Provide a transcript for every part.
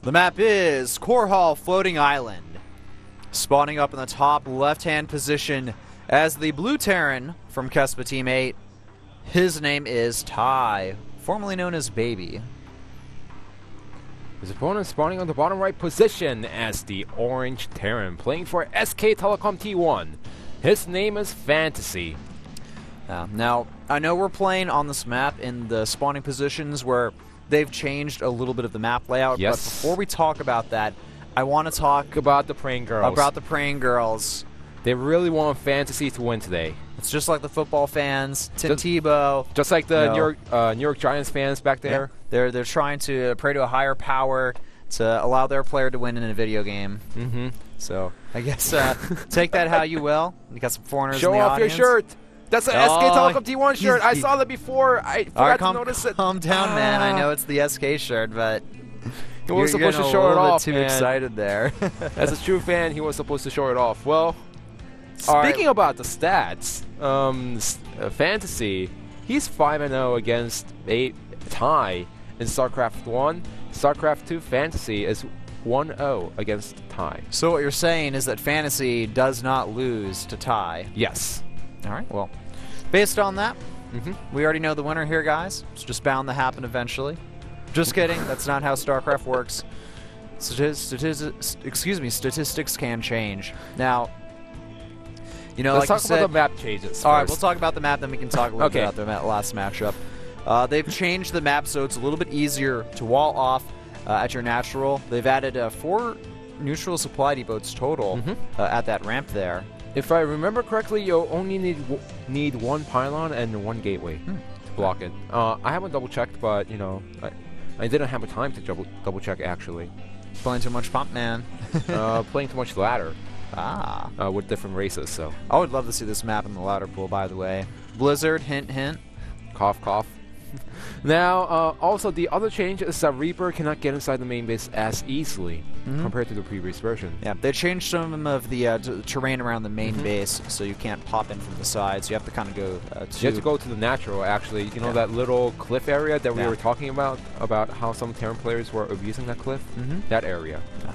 The map is Korhal Floating Island. Spawning up in the top left-hand position as the Blue Terran from Kespa Team 8. His name is Ty, formerly known as Baby. His opponent spawning on the bottom right position as the Orange Terran, playing for SK Telecom T1. His name is Fantasy. Now, I know we're playing on this map in the spawning positions where they've changed a little bit of the map layout, yes. But before we talk about that, I want to talk about the Praying Girls. About the Praying Girls. They really want Fantasy to win today. It's just like the football fans, Tim Tebow. Just like the New York Giants fans back there. Yeah. They're trying to pray to a higher power to allow their player to win in a video game. Mm-hmm. So I guess take that how you will. You got some foreigners Show in the off audience. your shirt. That's an SK Telecom T1 shirt. I saw that before. I forgot to notice it. Calm down, man. I know it's the SK shirt, but he was supposed to show it off. Too excited there. As a true fan, he was supposed to show it off. Well, speaking about the stats, Fantasy, he's 5-0 against Ty in StarCraft 1. StarCraft 2 Fantasy is 1-0 against Ty. So what you're saying is that Fantasy does not lose to Ty. Yes. All right. Well, based on that, we already know the winner here, guys. It's just bound to happen eventually. Just kidding. That's not how StarCraft works. Statistics can change. Now, you know, let's like talk about the map changes. All right, we'll talk about the map, then we can talk a little bit about the last matchup. They've changed the map so it's a little bit easier to wall off at your natural. They've added 4 neutral supply depots total at that ramp there. If I remember correctly, you only need 1 pylon and 1 gateway to block it. I haven't double-checked, but, you know, I didn't have the time to double-check, actually. Playing too much pump, man. Playing too much ladder. With different races, so. I would love to see this map in the ladder pool, by the way. Blizzard, hint, hint. Cough, cough. Now, also the other change is that Reaper cannot get inside the main base as easily compared to the previous version. Yeah, they changed some of the terrain around the main base, so you can't pop in from the sides. You have to kind of go you have to go to the natural, actually. You know that little cliff area that we were talking about how some Terran players were abusing that cliff? That area. Yeah.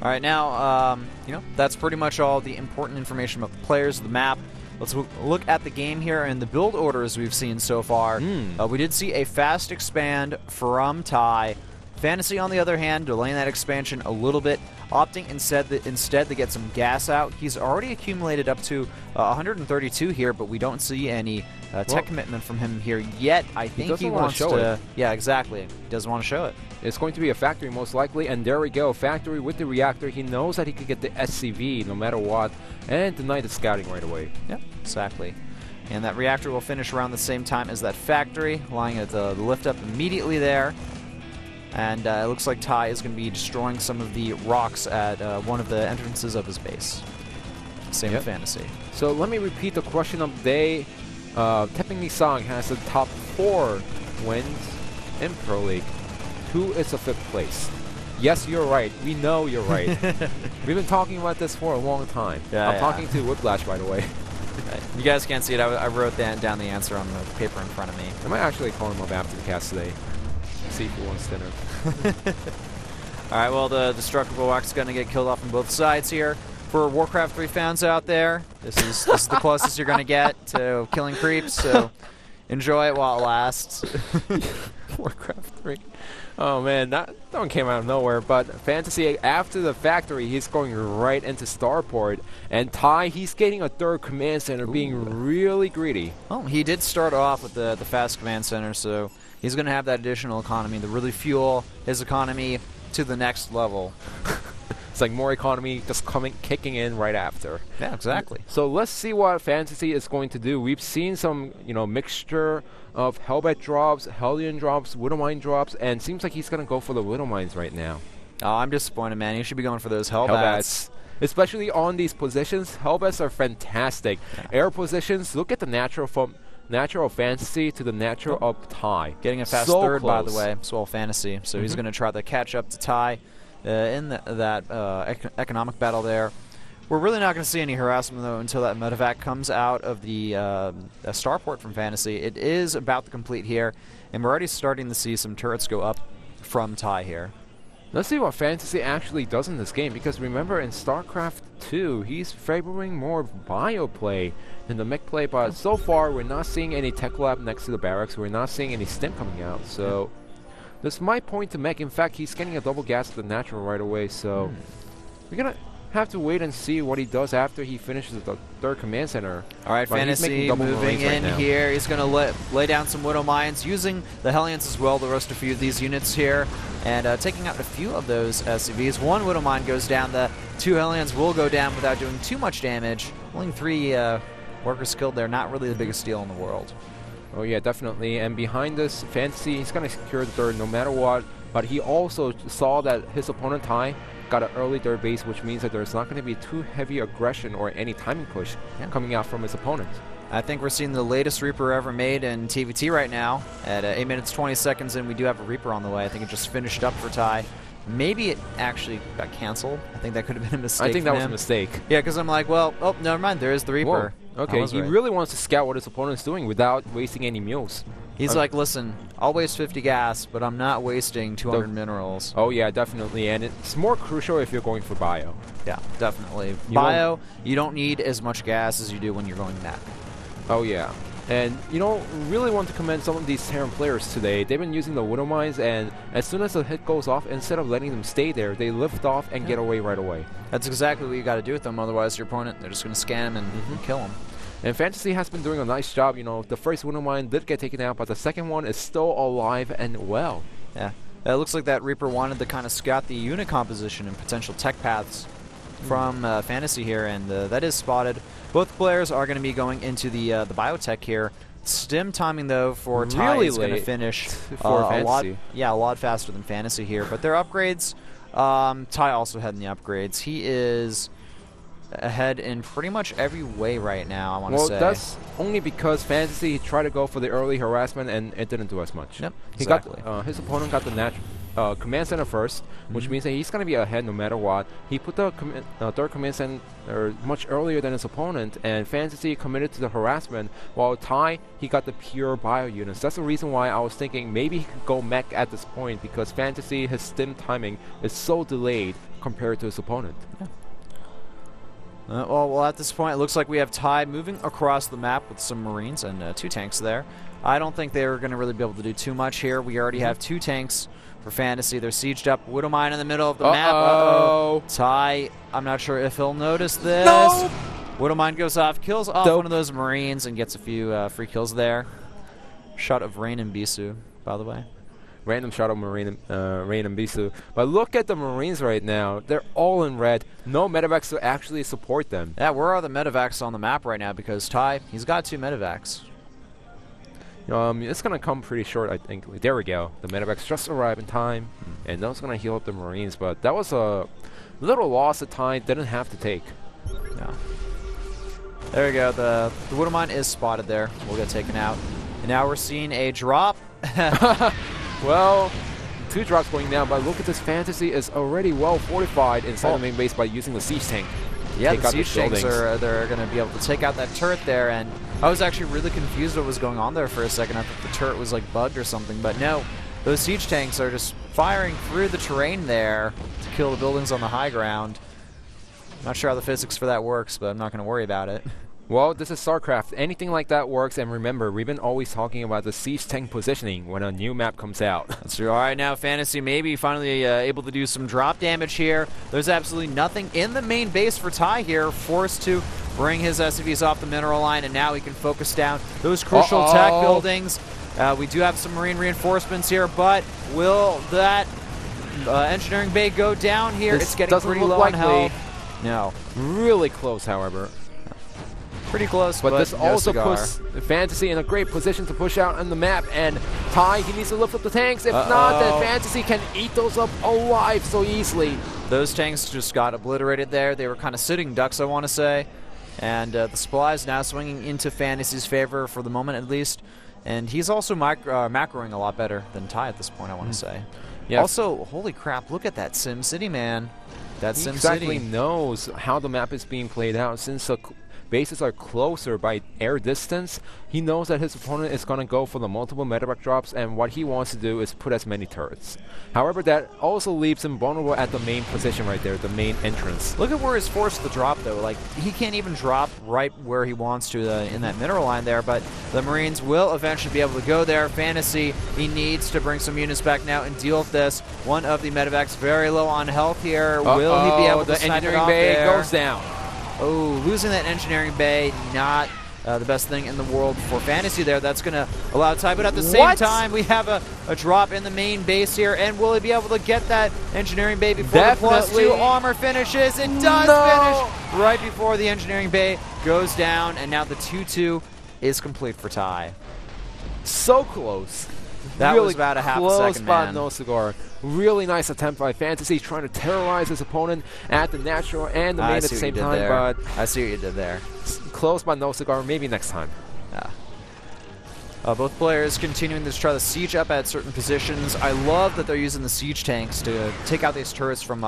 All right, now, you know, that's pretty much all the important information about the players, the map. Let's look at the game here and the build orders we've seen so far. We did see a fast expand from Ty. Fantasy, on the other hand, delaying that expansion a little bit, opting instead to get some gas out. He's already accumulated up to 132 here, but we don't see any tech commitment from him here yet. I think he wants to show it. Yeah, exactly. He doesn't want to show it. It's going to be a factory most likely, and there we go. Factory with the reactor. He knows that he could get the SCV no matter what, and deny the scouting right away. Yep, exactly. And that reactor will finish around the same time as that factory, allowing it to lift up immediately there. And it looks like Ty is going to be destroying some of the rocks at one of the entrances of his base. Same with Fantasy. So let me repeat the question of the day. Tepping Song has the top 4 wins in Pro League. Who is the 5th place? Yes, you're right. We know you're right. We've been talking about this for a long time. I'm talking to Whiplash, by the way. You guys can't see it. I wrote down the answer on the paper in front of me. I might actually call him up after the cast today. See if he wants dinner. Alright, well, the Destructible Wax is going to get killed off on both sides here. For Warcraft 3 fans out there, this is the closest you're going to get to killing creeps, so enjoy it while it lasts. Warcraft 3. Oh man, that one came out of nowhere, but Fantasy, after the factory, he's going right into Starport, and Ty, he's getting a 3rd command center, being really greedy. Oh, he did start off with the fast command center, so he's going to have that additional economy to really fuel his economy to the next level. It's like more economy just kicking in right after. Yeah, exactly. So let's see what Fantasy is going to do. We've seen some, you know, mixture of Hellbat drops, Hellion drops, Widowmine drops, and seems like he's going to go for the Widowmines right now. Oh, I'm disappointed, man. You should be going for those Hellbats. Especially on these positions. Hellbats are fantastic. Air positions, look at the natural from natural Fantasy to the natural of Ty. Getting a fast 3rd, by the way, as well Fantasy. So he's going to try to catch up to Ty in that economic battle there. We're really not going to see any harassment, though, until that medevac comes out of the starport from Fantasy. It is about to complete here, and we're already starting to see some turrets go up from Ty here. Let's see what Fantasy actually does in this game, because remember in StarCraft 2, he's favoring more bio play than the mech play, but so far we're not seeing any tech lab next to the barracks, we're not seeing any stim coming out, so this might point to mech. In fact, he's getting a double gas to the natural right away, so we're gonna have to wait and see what he does after he finishes the third command center. Alright, Fantasy moving in here. He's going to lay down some Widow Mines, using the Hellions as well to roast a few of these units here, and taking out a few of those SCVs. One Widow Mine goes down. The 2 Hellions will go down without doing too much damage. Only 3 workers killed there. Not really the biggest deal in the world. Oh yeah, definitely. And behind this, Fantasy, he's going to secure the third no matter what, but he also saw that his opponent Tai got an early third base, which means that there's not going to be too heavy aggression or any timing push coming out from his opponent. I think we're seeing the latest Reaper ever made in TvT right now. At 8 minutes 20 seconds in, we do have a Reaper on the way. I think it just finished up for Tai. Maybe it actually got canceled. I think that could have been a mistake. I think that was a mistake. Yeah, because I'm like, well, oh, never mind. There is the Reaper. Whoa. Okay, he really wants to scout what his opponent's doing without wasting any mules. He's like, listen, I'll waste 50 gas, but I'm not wasting 200 minerals. Oh yeah, definitely, and it's more crucial if you're going for bio. Yeah, definitely. Bio, you don't need as much gas as you do when you're going mech. Oh yeah, and you know, really want to commend some of these Terran players today. They've been using the Widow Mines, and as soon as the hit goes off, instead of letting them stay there, they lift off and get away right away. That's exactly what you got to do with them, otherwise your opponent, they're just going to scan him and kill him. And Fantasy has been doing a nice job. You know, the first Widow Mine did get taken out, but the second one is still alive and well. Yeah. It looks like that Reaper wanted to kind of scout the unit composition and potential tech paths from Fantasy here, and that is spotted. Both players are going to be going into the biotech here. Stim timing, though, for Tai is going to finish for Fantasy. A lot faster than Fantasy here. But their upgrades, Tai also had in the upgrades. He is ahead in pretty much every way right now, I want to say. Well, that's only because Fantasy tried to go for the early harassment and it didn't do as much. Yep, he got his opponent got the natural command center first, which means that he's going to be ahead no matter what. He put the third command center much earlier than his opponent, and Fantasy committed to the harassment, while Tai, he got the pure bio units. That's the reason why I was thinking maybe he could go mech at this point, because Fantasy, his stim timing is so delayed compared to his opponent. Yeah. Well, at this point, it looks like we have Tai moving across the map with some Marines and 2 tanks there. I don't think they're going to really be able to do too much here. We already have 2 tanks for Fantasy. They're sieged up. Widow Mine in the middle of the map. Tai, I'm not sure if he'll notice this. No! Widow Mine goes off, kills off one of those Marines, and gets a few free kills there. Shot of Rain and Bisu, by the way. Random shot of Rain and Bisu. But look at the Marines right now. They're all in red. No medevacs to actually support them. Yeah, where are the medevacs on the map right now? Because Tai, he's got 2 medevacs. It's going to come pretty short, I think. There we go. The medevacs just arrived in time. And that was going to heal up the Marines. But that was a little loss that Tai didn't have to take. Yeah. There we go. The Widow Mine is spotted there. We'll get taken out. And now we're seeing a drop. Well, 2 drops going down, but look at this. Fantasy is already well fortified inside the main base by using the siege tank. Yeah, the siege tanks they're going to be able to take out that turret there, and I was actually really confused what was going on there for a second. I thought the turret was like bugged or something, but no. Those siege tanks are just firing through the terrain there to kill the buildings on the high ground. Not sure how the physics for that works, but I'm not going to worry about it. Well, this is StarCraft. Anything like that works, and remember, we've been always talking about the siege tank positioning when a new map comes out. That's true. All right, now Fantasy maybe finally able to do some drop damage here. There's absolutely nothing in the main base for Tai here, forced to bring his SCVs off the mineral line, and now he can focus down those crucial tech buildings. We do have some Marine reinforcements here, but will that engineering bay go down here? It's getting pretty low on health. No. Really close, however. Pretty close, but this also puts Fantasy in a great position to push out on the map, and Tai, he needs to lift up the tanks. If not, then Fantasy can eat those up alive so easily. Those tanks just got obliterated there. They were kind of sitting ducks, I want to say. And the supply is now swinging into Fantasy's favor for the moment, at least. And he's also macroing a lot better than Tai at this point, I want to say. Yeah. Also, holy crap, look at that Sim City, man. That Sim City exactly knows how the map is being played out, since bases are closer by air distance, he knows that his opponent is going to go for the multiple medevac drops, and what he wants to do is put as many turrets. However, that also leaves him vulnerable at the main position right there, the main entrance. Look at where he's forced to drop, though. Like, he can't even drop right where he wants to in that mineral line there, but the Marines will eventually be able to go there. Fantasy, he needs to bring some units back now and deal with this. One of the medevacs very low on health here. Will he be able to snipe it off there? The engineering bay goes down. Oh, losing that engineering bay, not the best thing in the world for Fantasy there. That's going to allow TvT, but at the same time, we have a drop in the main base here, and will he be able to get that engineering bay before the +2 armor finishes? It does finish right before the engineering bay goes down, and now the 2-2 is complete for TvT. So close. That really was about a half a close second, by man. No Cigar. Really nice attempt by Fantasy, trying to terrorize his opponent at the natural and the main at the same time. But I see what you did there. Close by No Cigar. Maybe next time. Yeah. Both players continuing to try to siege up at certain positions. I love that they're using the siege tanks to take out these turrets from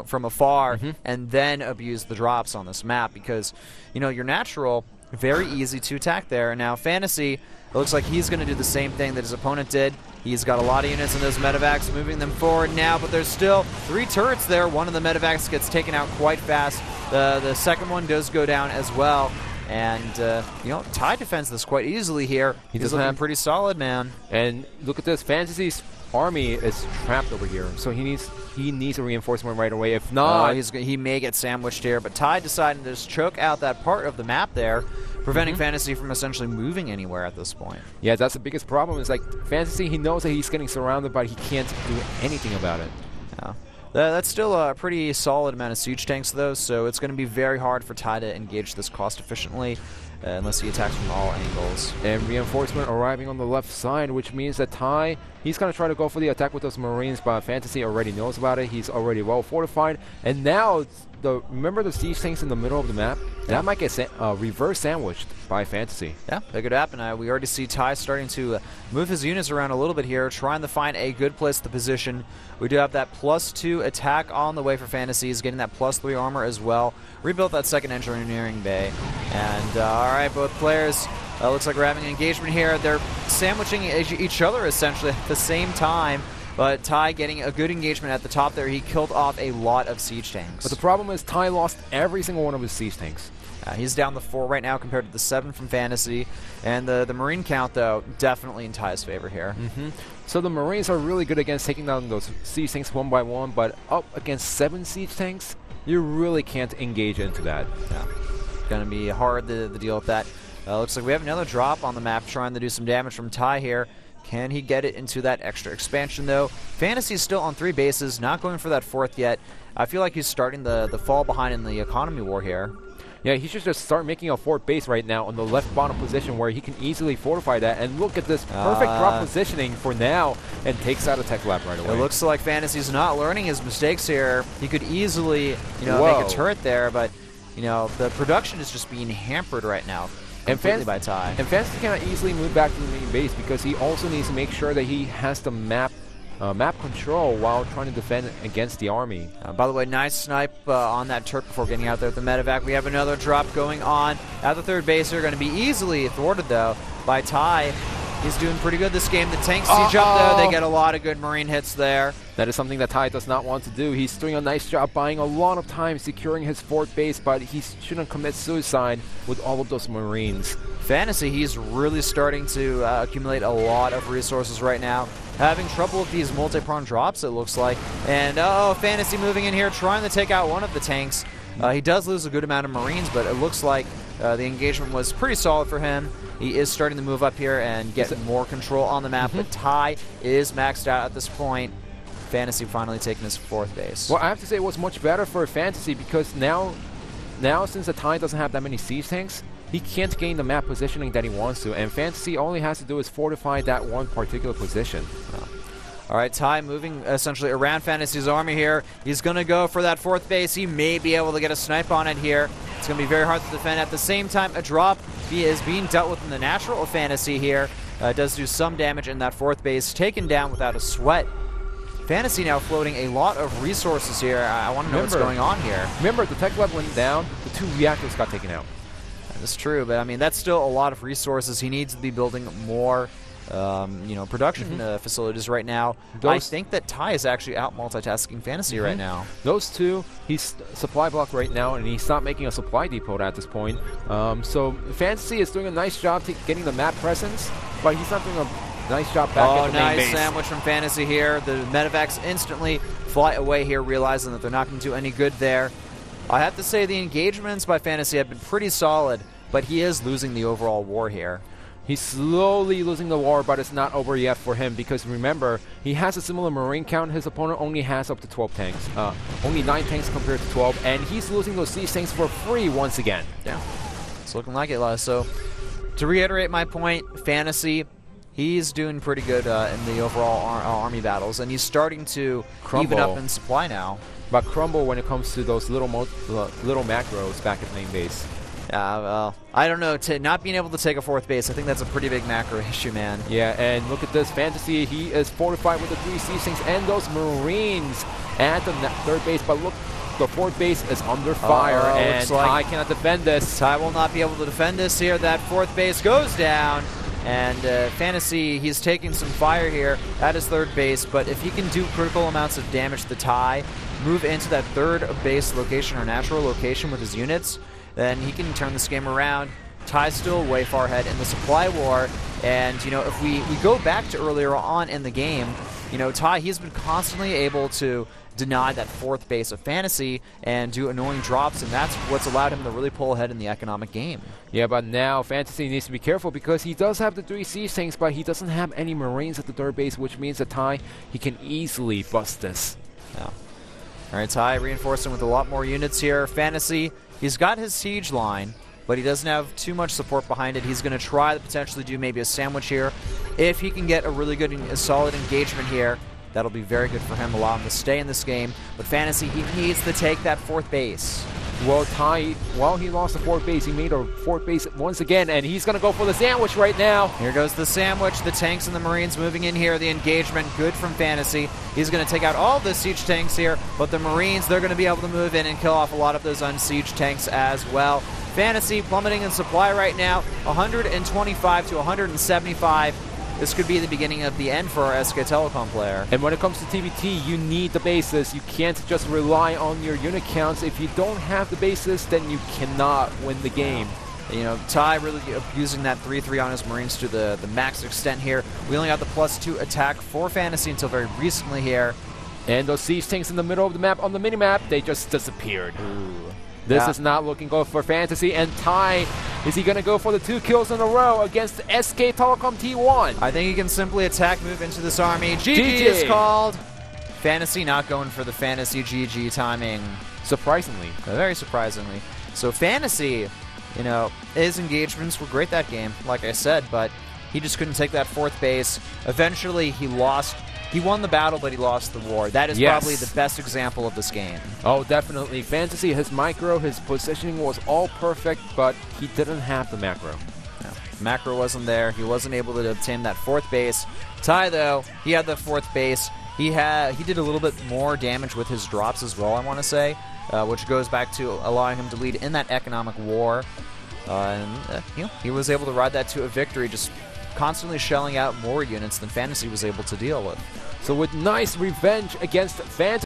from afar and then abuse the drops on this map, because your natural very easy to attack there. And now Fantasy, it looks like he's going to do the same thing that his opponent did. He's got a lot of units in those medevacs, moving them forward now, but there's still 3 turrets there. One of the medevacs gets taken out quite fast. The second one does go down as well. And, TvT defends this quite easily here. He's looking pretty solid, man. And look at this. Fantasy's army is trapped over here, so he needs a reinforcement right away. If not, he may get sandwiched here. But TvT decided to just choke out that part of the map there, preventing Fantasy from essentially moving anywhere at this point. Yeah, that's the biggest problem. Is like Fantasy, he knows that he's getting surrounded, but he can't do anything about it. Yeah. That's still a pretty solid amount of siege tanks, though, so it's going to be very hard for TvT to engage this cost efficiently unless he attacks from all angles. And reinforcement arriving on the left side, which means that TvT, he's going to try to go for the attack with those Marines, but Fantasy already knows about it. He's already well fortified. And now, remember the siege tanks in the middle of the map? That might get reverse sandwiched by Fantasy. Yeah, that could happen. We already see TvT starting to move his units around a little bit here, trying to find a good place to position. We do have that +2 attack on the way for Fantasy. He's getting that +3 armor as well. Rebuilt that second engineering bay. And, all right, both players, looks like we're having an engagement here. They're sandwiching each other, essentially, at the same time. But TvT getting a good engagement at the top there. He killed off a lot of siege tanks. But the problem is TvT lost every single one of his siege tanks. He's down to 4 right now compared to the 7 from Fantasy. And the Marine count, though, definitely in TvT's favor here. So the Marines are really good against taking down those siege tanks one by one, but up against 7 siege tanks, you really can't engage into that. Yeah. It's going to be hard to deal with that. Looks like we have another drop on the map trying to do some damage from TvT here. Can he get it into that extra expansion, though? Fantasy's still on 3 bases, not going for that 4th yet. I feel like he's starting the fall behind in the economy war here. Yeah, he should just start making a 4th base right now on the left bottom position where he can easily fortify that. And look at this perfect drop positioning for now, and takes out a tech lab right away. It looks like Fantasy's not learning his mistakes here. He could easily, make a turret there, but the production is just being hampered right now. Completely by TvT. And Fantasy cannot easily move back to the main base because he also needs to make sure that he has the map control while trying to defend against the army. By the way, nice snipe on that turret before getting out there with the medevac. We have another drop going on at the 3rd base. They're going to be easily thwarted, though, by TvT. He's doing pretty good this game. The tanks siege up, though. They get a lot of good Marine hits there. That is something that TvT does not want to do. He's doing a nice job buying a lot of time securing his 4th base, but he shouldn't commit suicide with all of those Marines. Fantasy, he's really starting to accumulate a lot of resources right now. Having trouble with these multi-pronged drops, it looks like. And, Fantasy moving in here, trying to take out one of the tanks. He does lose a good amount of Marines, but it looks like the engagement was pretty solid for him. He is starting to move up here and get more control on the map, but TvT is maxed out at this point. Fantasy finally taking his 4th base. Well, I have to say it was much better for Fantasy because now since the TvT doesn't have that many siege tanks, he can't gain the map positioning that he wants to, and Fantasy all he has to do is fortify that one particular position. All right, TvT moving essentially around Fantasy's army here. He's going to go for that 4th base. He may be able to get a snipe on it here. It's going to be very hard to defend. At the same time, a drop is being dealt with in the natural of Fantasy here. Does do some damage in that 4th base, taken down without a sweat. Fantasy now floating a lot of resources here. I want to know what's going on here. Remember, the tech lab went down, the 2 reactors got taken out. That's true, but I mean, that's still a lot of resources. He needs to be building more, production facilities right now. I think that Ty is actually out multitasking Fantasy right now. Those two, he's supply block right now, and he's not making a supply depot at this point. So Fantasy is doing a nice job getting the map presence, but he's not doing a nice job back at the main base. Nice sandwich from Fantasy here. The medevacs instantly fly away here, realizing that they're not going to do any good there. I have to say the engagements by Fantasy have been pretty solid, but he is losing the overall war here. He's slowly losing the war, but it's not over yet for him because remember, he has a similar Marine count. His opponent only has up to 12 tanks. Only 9 tanks compared to 12, and he's losing those siege tanks for free once again. Yeah, it's looking like it. So, to reiterate my point, Fantasy, he's doing pretty good in the overall army battles, and he's starting to even up in supply now. But crumble when it comes to those little macros back at the main base. Well, I don't know. Not being able to take a 4th base, I think that's a pretty big macro issue, man. Yeah, and look at this. Fantasy, he is fortified with the 3 siege tanks and those Marines at the 3rd base. But look, the 4th base is under fire, and Ty cannot defend this. Ty will not be able to defend this here. That 4th base goes down. And Fantasy, he's taking some fire here at his 3rd base, but if he can do critical amounts of damage to Ty, move into that 3rd base location or natural location with his units, then he can turn this game around. Ty's still way far ahead in the supply war, and if we go back to earlier on in the game, Ty, he's been constantly able to deny that 4th base of Fantasy and do annoying drops, and that's what's allowed him to really pull ahead in the economic game. Yeah, but now Fantasy needs to be careful because he does have the 3 siege tanks, but he doesn't have any Marines at the 3rd base, which means that Ty, he can easily bust this. Yeah. All right, Ty reinforcing with a lot more units here. Fantasy, he's got his siege line, but he doesn't have too much support behind it. He's going to try to potentially do maybe a sandwich here. If he can get a really good, solid engagement here, that'll be very good for him, allow him to stay in this game. But Fantasy, he needs to take that 4th base. Well, Ty, while he lost the 4th base, he made a 4th base once again, and he's going to go for the sandwich right now. Here goes the sandwich. The tanks and the Marines moving in here. The engagement, good from Fantasy. He's going to take out all the siege tanks here, but the Marines, they're going to be able to move in and kill off a lot of those unsieged tanks as well. Fantasy plummeting in supply right now, 125 to 175. This could be the beginning of the end for our SK Telecom player. And when it comes to TvT, you need the bases. You can't just rely on your unit counts. If you don't have the bases, then you cannot win the game. Ty really abusing that 3-3 on his Marines to the max extent here. We only got the +2 attack for Fantasy until very recently here. And those siege tanks in the middle of the map, on the mini-map, they just disappeared. Ooh. This is not looking good for Fantasy, and Ty, is he going to go for the 2 kills in a row against SK Telecom T1? I think he can simply attack, move into this army. GG is called. Fantasy not going for the Fantasy GG timing. Surprisingly. Very surprisingly. So Fantasy, his engagements were great that game, like I said, but he just couldn't take that 4th base. Eventually, he lost. He won the battle, but he lost the war. That is probably the best example of this game. Oh, definitely. Fantasy, his micro, his positioning was all perfect, but he didn't have the macro. No. Macro wasn't there. He wasn't able to obtain that 4th base. Ty, though, he had the 4th base. He did a little bit more damage with his drops as well, I want to say, which goes back to allowing him to lead in that economic war. He was able to ride that to a victory, just constantly shelling out more units than Fantasy was able to deal with. So with nice revenge against Fantasy.